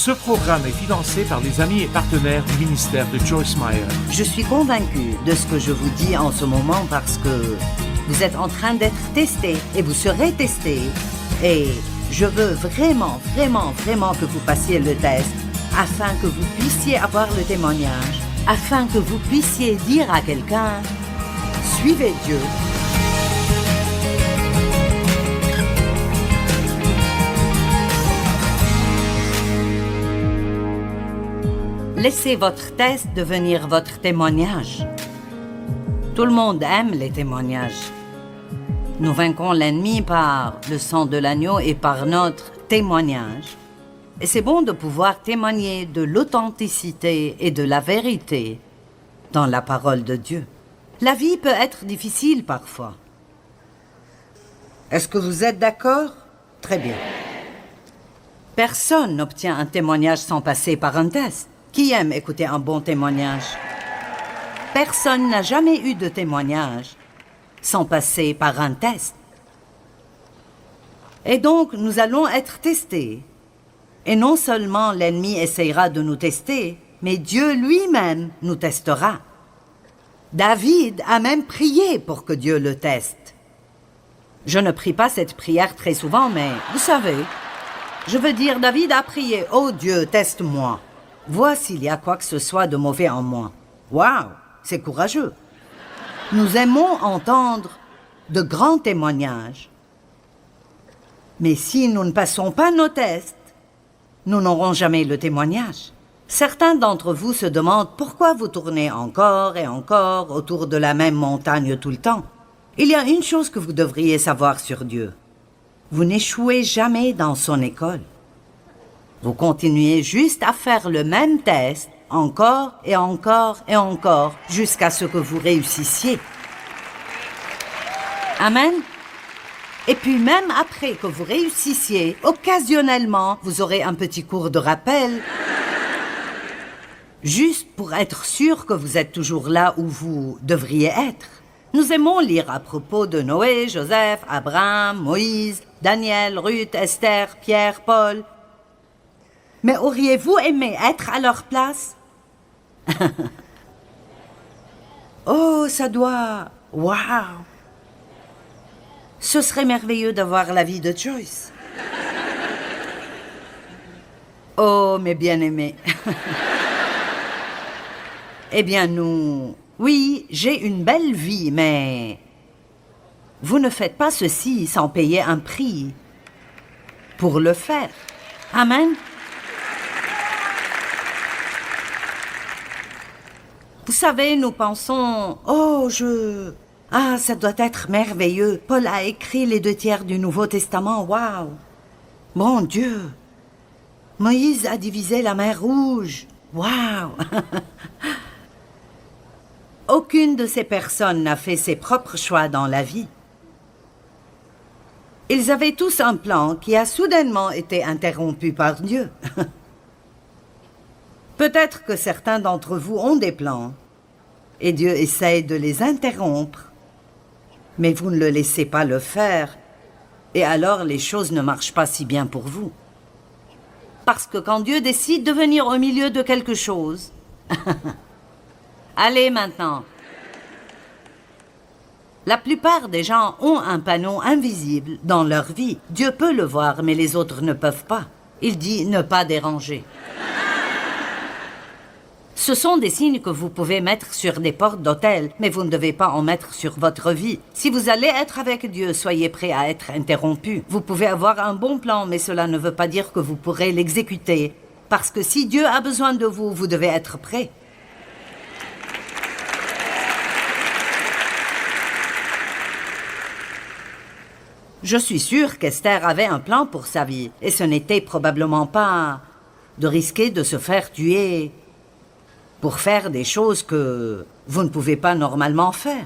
Ce programme est financé par les amis et partenaires du ministère de Joyce Meyer. Je suis convaincue de ce que je vous dis en ce moment parce que vous êtes en train d'être testé et vous serez testé. Et je veux vraiment, vraiment, vraiment que vous passiez le test afin que vous puissiez avoir le témoignage, afin que vous puissiez dire à quelqu'un « Suivez Dieu ». Laissez votre test devenir votre témoignage. Tout le monde aime les témoignages. Nous vaincrons l'ennemi par le sang de l'agneau et par notre témoignage. Et c'est bon de pouvoir témoigner de l'authenticité et de la vérité dans la parole de Dieu. La vie peut être difficile parfois. Est-ce que vous êtes d'accord? Très bien. Personne n'obtient un témoignage sans passer par un test. Qui aime écouter un bon témoignage? Personne n'a jamais eu de témoignage sans passer par un test. Et donc, nous allons être testés. Et non seulement l'ennemi essayera de nous tester, mais Dieu lui-même nous testera. David a même prié pour que Dieu le teste. Je ne prie pas cette prière très souvent, mais vous savez, je veux dire, David a prié, « Oh Dieu, teste-moi. Vois s'il y a quoi que ce soit de mauvais en moi. » Waouh, c'est courageux. Nous aimons entendre de grands témoignages. Mais si nous ne passons pas nos tests, nous n'aurons jamais le témoignage. Certains d'entre vous se demandent pourquoi vous tournez encore et encore autour de la même montagne tout le temps. Il y a une chose que vous devriez savoir sur Dieu. Vous n'échouez jamais dans son école. Vous continuez juste à faire le même test, encore et encore et encore, jusqu'à ce que vous réussissiez. Amen. Et puis même après que vous réussissiez, occasionnellement, vous aurez un petit cours de rappel, juste pour être sûr que vous êtes toujours là où vous devriez être. Nous aimons lire à propos de Noé, Joseph, Abraham, Moïse, Daniel, Ruth, Esther, Pierre, Paul. Mais auriez-vous aimé être à leur place? Oh, ça doit... Waouh! Ce serait merveilleux d'avoir la vie de Joyce. Oh, mes bien-aimés. Eh bien, nous... Oui, j'ai une belle vie, mais... Vous ne faites pas ceci sans payer un prix pour le faire. Amen. Vous savez, nous pensons, ça doit être merveilleux. Paul a écrit les 2/3 du Nouveau Testament, waouh! Mon Dieu! Moïse a divisé la mer Rouge, waouh! Aucune de ces personnes n'a fait ses propres choix dans la vie. Ils avaient tous un plan qui a soudainement été interrompu par Dieu. Peut-être que certains d'entre vous ont des plans, et Dieu essaye de les interrompre, mais vous ne le laissez pas le faire, et alors les choses ne marchent pas si bien pour vous. Parce que quand Dieu décide de venir au milieu de quelque chose... Allez maintenant. La plupart des gens ont un panneau invisible dans leur vie. Dieu peut le voir, mais les autres ne peuvent pas. Il dit « ne pas déranger ». Ce sont des signes que vous pouvez mettre sur des portes d'hôtel, mais vous ne devez pas en mettre sur votre vie. Si vous allez être avec Dieu, soyez prêt à être interrompu. Vous pouvez avoir un bon plan, mais cela ne veut pas dire que vous pourrez l'exécuter. Parce que si Dieu a besoin de vous, vous devez être prêt. Je suis sûre qu'Esther avait un plan pour sa vie, et ce n'était probablement pas de risquer de se faire tuer pour faire des choses que vous ne pouvez pas normalement faire.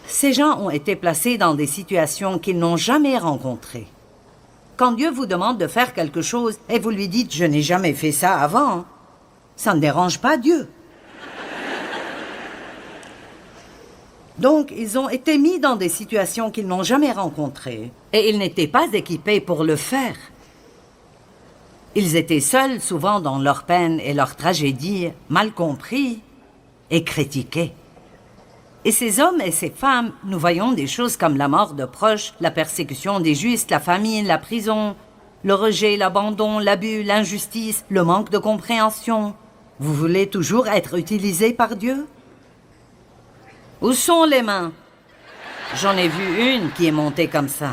Ces gens ont été placés dans des situations qu'ils n'ont jamais rencontrées. Quand Dieu vous demande de faire quelque chose et vous lui dites « je n'ai jamais fait ça avant », ça ne dérange pas Dieu. Donc, ils ont été mis dans des situations qu'ils n'ont jamais rencontrées. Et ils n'étaient pas équipés pour le faire. Ils étaient seuls, souvent dans leur peine et leur tragédie, mal compris et critiqués. Et ces hommes et ces femmes, nous voyons des choses comme la mort de proches, la persécution des justes, la famine, la prison, le rejet, l'abandon, l'abus, l'injustice, le manque de compréhension. Vous voulez toujours être utilisé par Dieu? Où sont les mains? J'en ai vu une qui est montée comme ça.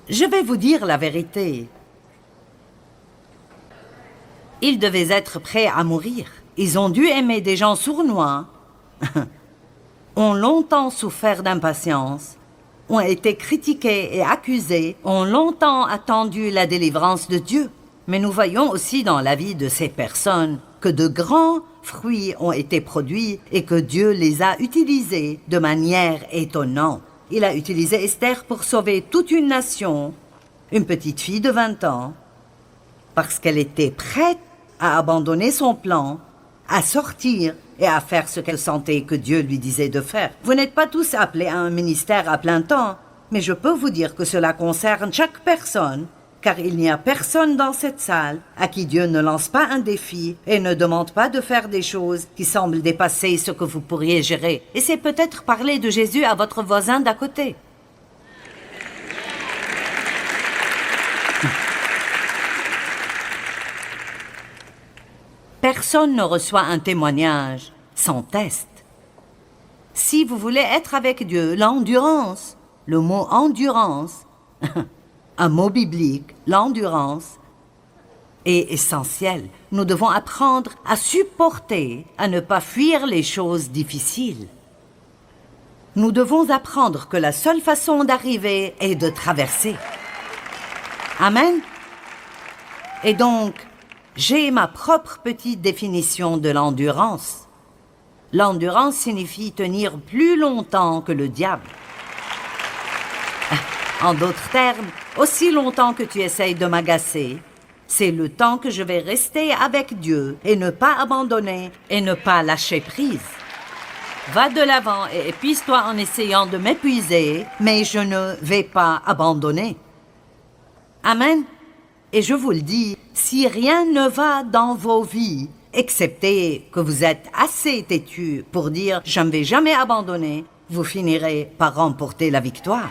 Je vais vous dire la vérité. Ils devaient être prêts à mourir. Ils ont dû aimer des gens sournois, ont longtemps souffert d'impatience, ont été critiqués et accusés, ont longtemps attendu la délivrance de Dieu. Mais nous voyons aussi dans la vie de ces personnes que de grands fruits ont été produits et que Dieu les a utilisés de manière étonnante. Il a utilisé Esther pour sauver toute une nation, une petite fille de 20 ans, parce qu'elle était prête à abandonner son plan, à sortir et à faire ce qu'elle sentait que Dieu lui disait de faire. Vous n'êtes pas tous appelés à un ministère à plein temps, mais je peux vous dire que cela concerne chaque personne, car il n'y a personne dans cette salle à qui Dieu ne lance pas un défi et ne demande pas de faire des choses qui semblent dépasser ce que vous pourriez gérer. Et c'est peut-être parler de Jésus à votre voisin d'à côté. Personne ne reçoit un témoignage sans test. Si vous voulez être avec Dieu, l'endurance, le mot endurance, un mot biblique, l'endurance, est essentiel. Nous devons apprendre à supporter, à ne pas fuir les choses difficiles. Nous devons apprendre que la seule façon d'arriver est de traverser. Amen. Et donc, j'ai ma propre petite définition de l'endurance. L'endurance signifie tenir plus longtemps que le diable. En d'autres termes, aussi longtemps que tu essayes de m'agacer, c'est le temps que je vais rester avec Dieu et ne pas abandonner et ne pas lâcher prise. Va de l'avant et épuise-toi en essayant de m'épuiser, mais je ne vais pas abandonner. Amen. Et je vous le dis, si rien ne va dans vos vies, excepté que vous êtes assez têtus pour dire « je ne vais jamais abandonner », vous finirez par remporter la victoire.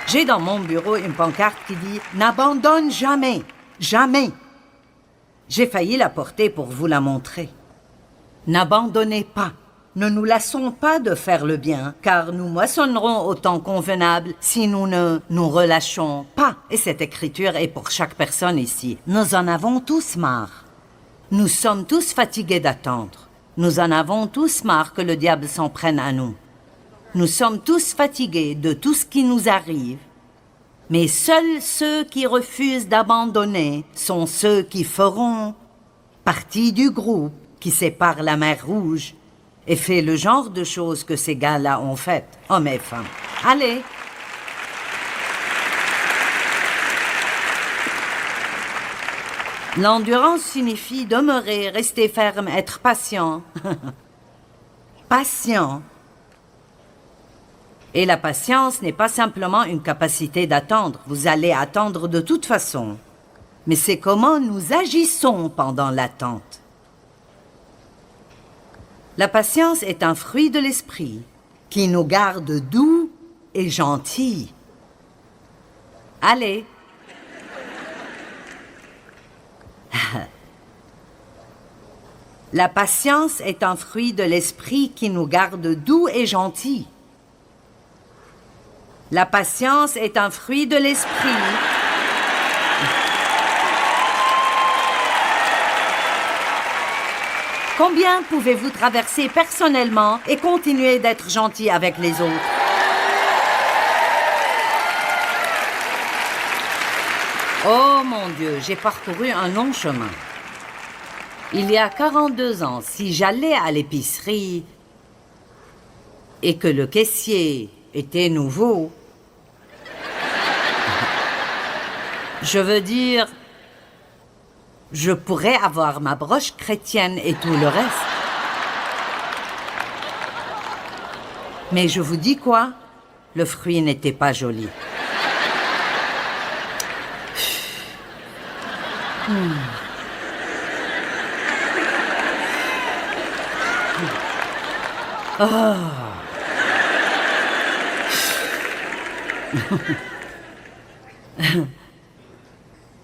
J'ai dans mon bureau une pancarte qui dit « N'abandonne jamais, jamais ». J'ai failli la porter pour vous la montrer. N'abandonnez pas. Ne nous lassons pas de faire le bien, car nous moissonnerons au temps convenable si nous ne nous relâchons pas. Et cette écriture est pour chaque personne ici. Nous en avons tous marre. Nous sommes tous fatigués d'attendre. Nous en avons tous marre que le diable s'en prenne à nous. Nous sommes tous fatigués de tout ce qui nous arrive. Mais seuls ceux qui refusent d'abandonner sont ceux qui feront partie du groupe qui sépare la mer Rouge et fait le genre de choses que ces gars-là ont faites, hommes et femmes. Allez! L'endurance signifie demeurer, rester ferme, être patient. Patient. Et la patience n'est pas simplement une capacité d'attendre. Vous allez attendre de toute façon. Mais c'est comment nous agissons pendant l'attente. La patience est un fruit de l'esprit qui nous garde doux et gentils. Allez. La patience est un fruit de l'esprit qui nous garde doux et gentils. La patience est un fruit de l'esprit. Combien pouvez-vous traverser personnellement et continuer d'être gentil avec les autres? Oh mon Dieu, j'ai parcouru un long chemin. Il y a 42 ans, si j'allais à l'épicerie et que le caissier était nouveau, je veux dire, Je pourrais avoir ma broche chrétienne et tout le reste. Mais je vous dis quoi? Le fruit n'était pas joli. Oh.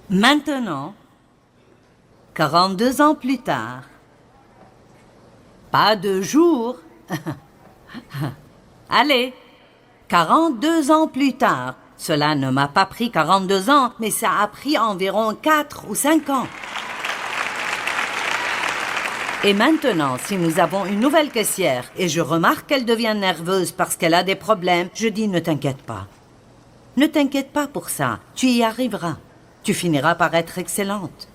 Maintenant, 42 ans plus tard, pas 2 jours, allez, 42 ans plus tard, cela ne m'a pas pris 42 ans, mais ça a pris environ 4 ou 5 ans. Et maintenant, si nous avons une nouvelle caissière et je remarque qu'elle devient nerveuse parce qu'elle a des problèmes, je dis ne t'inquiète pas. Ne t'inquiète pas pour ça, tu y arriveras. Tu finiras par être excellente.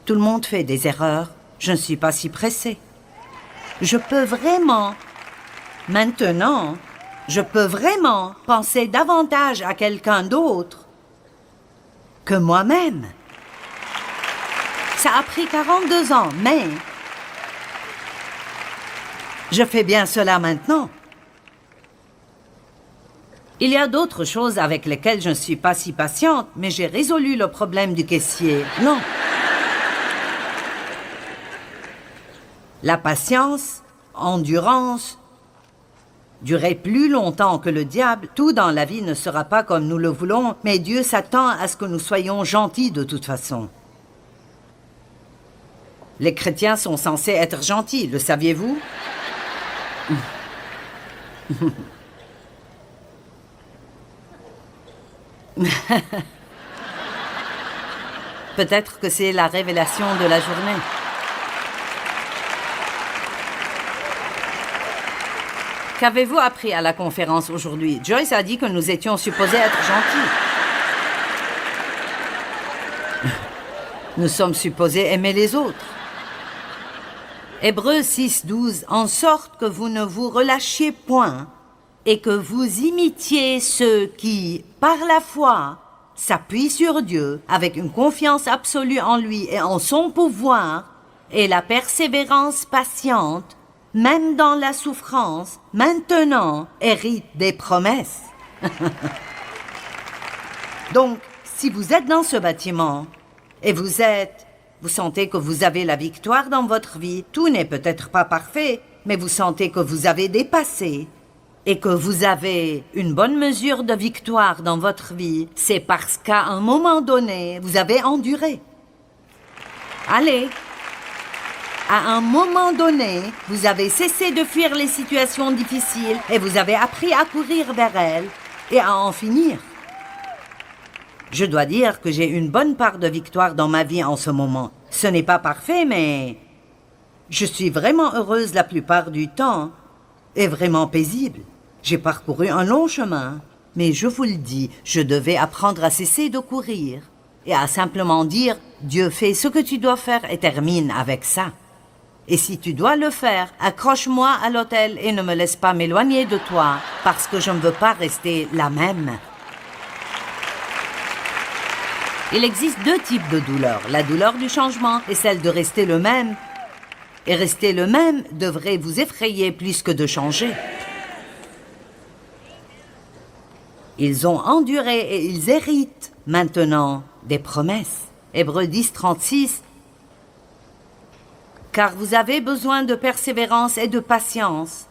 Tout le monde fait des erreurs, je ne suis pas si pressée. Je peux vraiment, maintenant, je peux vraiment penser davantage à quelqu'un d'autre que moi-même. Ça a pris 42 ans, mais je fais bien cela maintenant. Il y a d'autres choses avec lesquelles je ne suis pas si patiente, mais j'ai résolu le problème du caissier. Non. La patience, endurance, durer plus longtemps que le diable, tout dans la vie ne sera pas comme nous le voulons, mais Dieu s'attend à ce que nous soyons gentils de toute façon. Les chrétiens sont censés être gentils, le saviez-vous? Peut-être que c'est la révélation de la journée. Qu'avez-vous appris à la conférence aujourd'hui? Joyce a dit que nous étions supposés être gentils. Nous sommes supposés aimer les autres. Hébreux 6:12, en sorte que vous ne vous relâchiez point et que vous imitiez ceux qui, par la foi, s'appuient sur Dieu avec une confiance absolue en lui et en son pouvoir et la persévérance patiente, même dans la souffrance, maintenant hérite des promesses. Donc, si vous êtes dans ce bâtiment et vous sentez que vous avez la victoire dans votre vie, tout n'est peut-être pas parfait, mais vous sentez que vous avez dépassé et que vous avez une bonne mesure de victoire dans votre vie, c'est parce qu'à un moment donné, vous avez enduré. Allez, à un moment donné, vous avez cessé de fuir les situations difficiles et vous avez appris à courir vers elles et à en finir. Je dois dire que j'ai une bonne part de victoire dans ma vie en ce moment. Ce n'est pas parfait, mais je suis vraiment heureuse la plupart du temps et vraiment paisible. J'ai parcouru un long chemin, mais je vous le dis, je devais apprendre à cesser de courir et à simplement dire « Dieu fait ce que tu dois faire et termine avec ça ». Et si tu dois le faire, accroche-moi à l'autel et ne me laisse pas m'éloigner de toi parce que je ne veux pas rester la même. Il existe 2 types de douleurs, la douleur du changement et celle de rester le même. Et rester le même devrait vous effrayer plus que de changer. Ils ont enduré et ils héritent maintenant des promesses. Hébreux 10:36. Car vous avez besoin de persévérance et de patience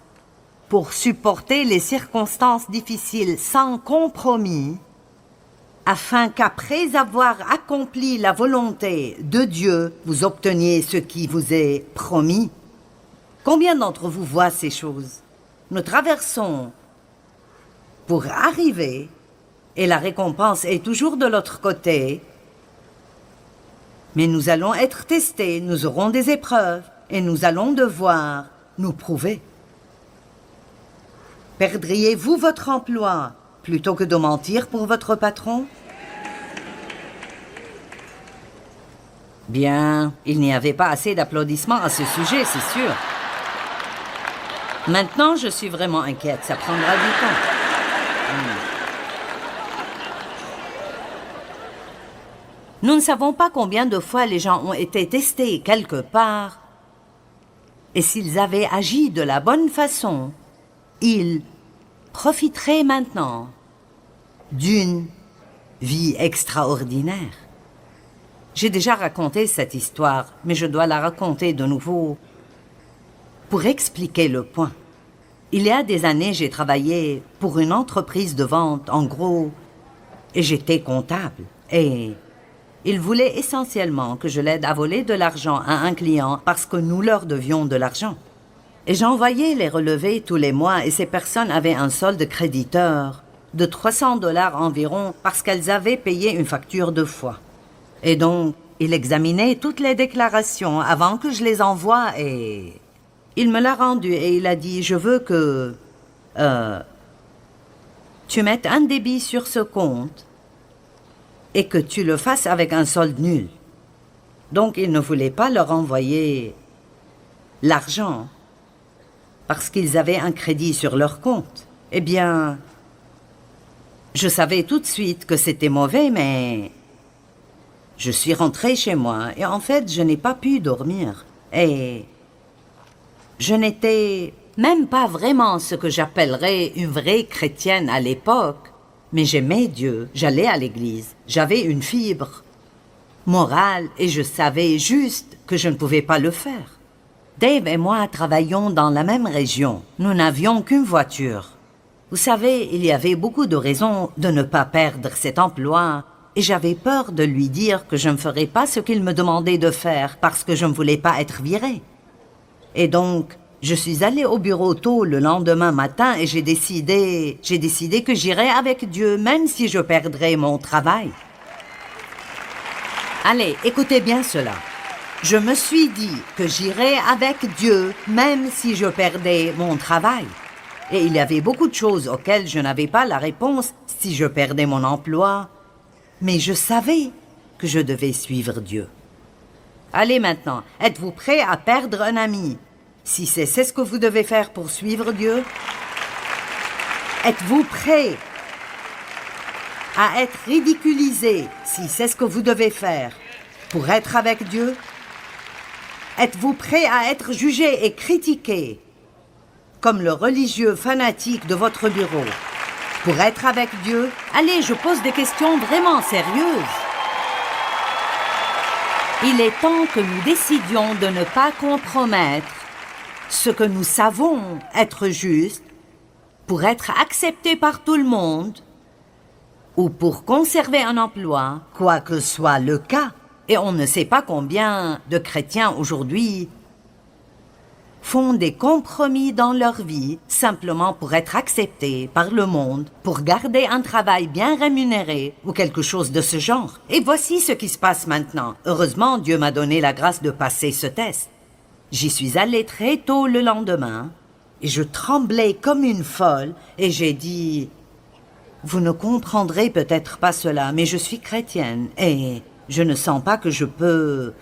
pour supporter les circonstances difficiles sans compromis, afin qu'après avoir accompli la volonté de Dieu, vous obteniez ce qui vous est promis. Combien d'entre vous voient ces choses? Nous traversons pour arriver, et la récompense est toujours de l'autre côté, mais nous allons être testés, nous aurons des épreuves, et nous allons devoir nous prouver. Perdriez-vous votre emploi plutôt que de mentir pour votre patron? Bien, il n'y avait pas assez d'applaudissements à ce sujet, c'est sûr. Maintenant, je suis vraiment inquiète, ça prendra du temps. Nous ne savons pas combien de fois les gens ont été testés quelque part. Et s'ils avaient agi de la bonne façon, ils profiteraient maintenant d'une vie extraordinaire. J'ai déjà raconté cette histoire, mais je dois la raconter de nouveau pour expliquer le point. Il y a des années, j'ai travaillé pour une entreprise de vente, en gros, et j'étais comptable. Et il voulait essentiellement que je l'aide à voler de l'argent à un client parce que nous leur devions de l'argent. Et j'envoyais les relevés tous les mois et ces personnes avaient un solde créditeur de 300 $ environ parce qu'elles avaient payé une facture 2 fois. Et donc, il examinait toutes les déclarations avant que je les envoie et il me l'a rendu et il a dit « Je veux que tu mettes un débit sur ce compte et que tu le fasses avec un solde nul. » Donc, il ne voulait pas leur envoyer l'argent parce qu'ils avaient un crédit sur leur compte. Eh bien, je savais tout de suite que c'était mauvais, mais je suis rentrée chez moi et en fait, je n'ai pas pu dormir. Et je n'étais même pas vraiment ce que j'appellerais une vraie chrétienne à l'époque, mais j'aimais Dieu, j'allais à l'église, j'avais une fibre morale et je savais juste que je ne pouvais pas le faire. Dave et moi travaillions dans la même région. Nous n'avions qu'une voiture. Vous savez, il y avait beaucoup de raisons de ne pas perdre cet emploi et j'avais peur de lui dire que je ne ferais pas ce qu'il me demandait de faire parce que je ne voulais pas être virée. Et donc, je suis allée au bureau tôt le lendemain matin et j'ai décidé que j'irais avec Dieu même si je perdrais mon travail. Allez, écoutez bien cela. Je me suis dit que j'irais avec Dieu même si je perdais mon travail. Et il y avait beaucoup de choses auxquelles je n'avais pas la réponse si je perdais mon emploi. Mais je savais que je devais suivre Dieu. Allez maintenant, êtes-vous prêts à perdre un ami? Si c'est ce que vous devez faire pour suivre Dieu? Êtes-vous prêts à être ridiculisé si c'est ce que vous devez faire pour être avec Dieu? Êtes-vous prêt à être jugé et critiqué comme le religieux fanatique de votre bureau pour être avec Dieu? Allez, je pose des questions vraiment sérieuses. Il est temps que nous décidions de ne pas compromettre ce que nous savons être juste pour être acceptés par tout le monde ou pour conserver un emploi, quoi que soit le cas. Et on ne sait pas combien de chrétiens aujourd'hui font des compromis dans leur vie simplement pour être acceptés par le monde, pour garder un travail bien rémunéré ou quelque chose de ce genre. Et voici ce qui se passe maintenant. Heureusement, Dieu m'a donné la grâce de passer ce test. J'y suis allée très tôt le lendemain et je tremblais comme une folle et j'ai dit « Vous ne comprendrez peut-être pas cela, mais je suis chrétienne et je ne sens pas que je peux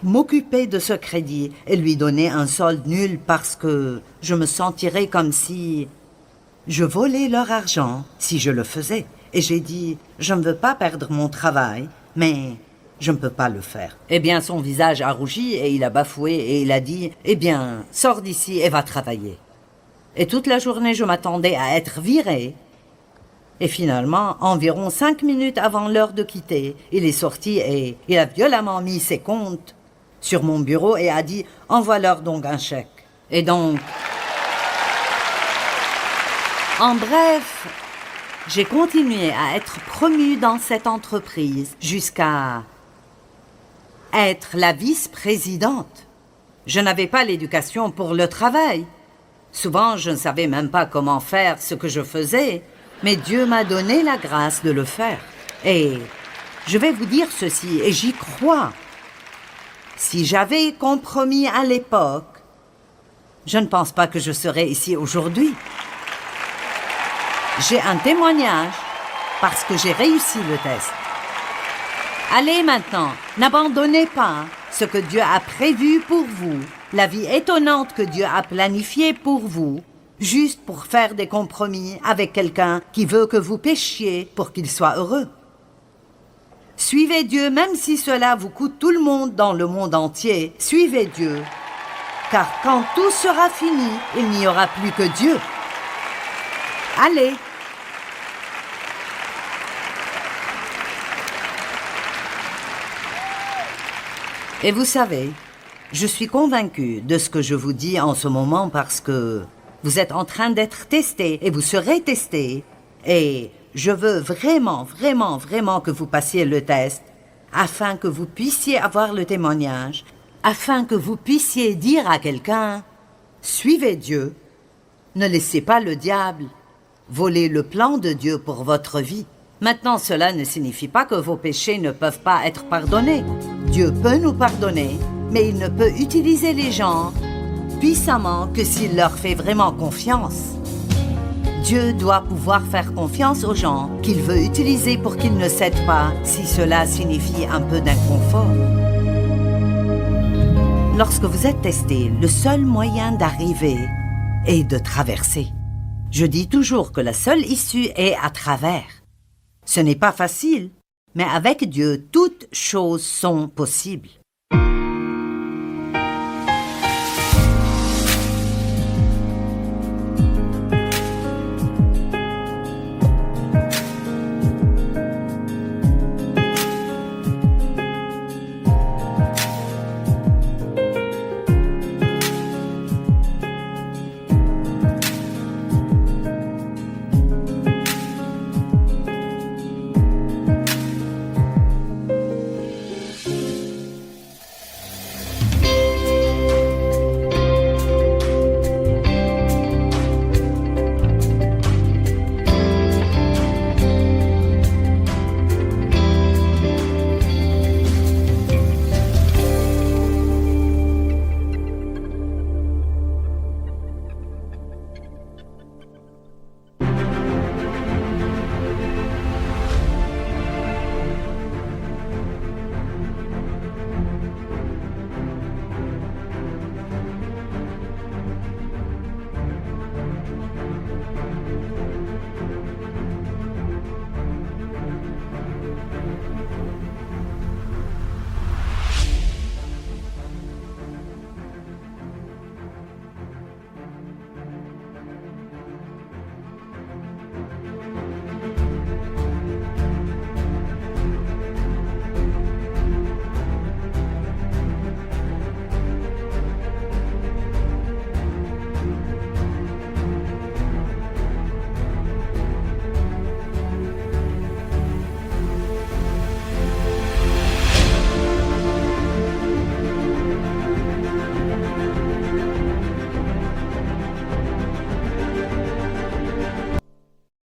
m'occuper de ce crédit et lui donner un solde nul parce que je me sentirais comme si je volais leur argent si je le faisais. » Et j'ai dit « Je ne veux pas perdre mon travail, mais je ne peux pas le faire. » Eh bien, son visage a rougi et il a bafoué et il a dit « Eh bien, sors d'ici et va travailler. » Et toute la journée, je m'attendais à être virée. Et finalement, environ 5 minutes avant l'heure de quitter, il est sorti et il a violemment mis ses comptes sur mon bureau et a dit « Envoie-leur donc un chèque. » Et donc, en bref, j'ai continué à être promue dans cette entreprise jusqu'à être la vice-présidente. Je n'avais pas l'éducation pour le travail. Souvent, je ne savais même pas comment faire ce que je faisais. Mais Dieu m'a donné la grâce de le faire. Et je vais vous dire ceci, et j'y crois. Si j'avais compromis à l'époque, je ne pense pas que je serais ici aujourd'hui. J'ai un témoignage parce que j'ai réussi le test. Allez maintenant, n'abandonnez pas ce que Dieu a prévu pour vous, la vie étonnante que Dieu a planifiée pour vous, juste pour faire des compromis avec quelqu'un qui veut que vous péchiez pour qu'il soit heureux. Suivez Dieu même si cela vous coûte tout le monde dans le monde entier. Suivez Dieu. Car quand tout sera fini, il n'y aura plus que Dieu. Allez. Et vous savez, je suis convaincue de ce que je vous dis en ce moment parce que vous êtes en train d'être testé et vous serez testé. Et je veux vraiment, vraiment, vraiment que vous passiez le test afin que vous puissiez avoir le témoignage, afin que vous puissiez dire à quelqu'un « Suivez Dieu, ne laissez pas le diable voler le plan de Dieu pour votre vie. » Maintenant, cela ne signifie pas que vos péchés ne peuvent pas être pardonnés. Dieu peut nous pardonner, mais il ne peut utiliser les gens puissamment que s'il leur fait vraiment confiance. Dieu doit pouvoir faire confiance aux gens qu'il veut utiliser pour qu'ils ne cèdent pas si cela signifie un peu d'inconfort. Lorsque vous êtes testé, le seul moyen d'arriver est de traverser. Je dis toujours que la seule issue est à travers. Ce n'est pas facile, mais avec Dieu, toutes choses sont possibles.